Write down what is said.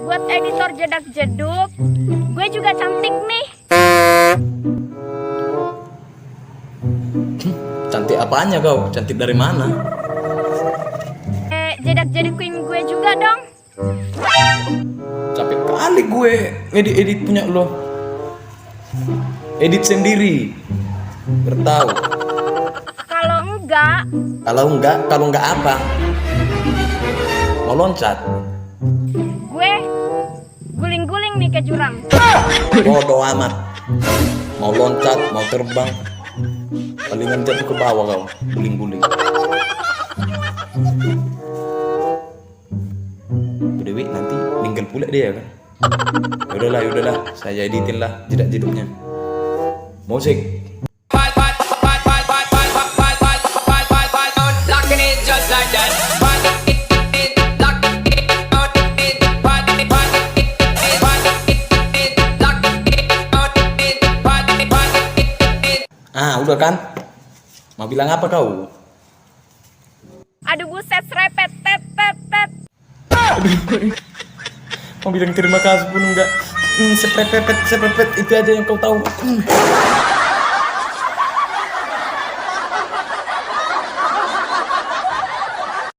buat editor jedak jeduk. Gue juga cantik nih. Cantik apanya kau? Cantik dari mana? Jedak jedukin gue juga dong. Capek kali gue edit punya lo. Edit sendiri. Bertahu. Kalau enggak Kalau enggak apa? Mau loncat? gue guling-guling nih ke jurang. Bodoh amat. Mau loncat, mau terbang, palingan jatuh ke bawah kau, guling-guling. Dewi nanti meninggal pula dia kan. Yaudahlah, saya editin lah jedak-jeduknya. Musik. Udah kan? Mau bilang apa kau? Aduh buset, serepet, tet. Mau bilang terima kasih pun enggak. Sepepet itu aja yang kau tahu.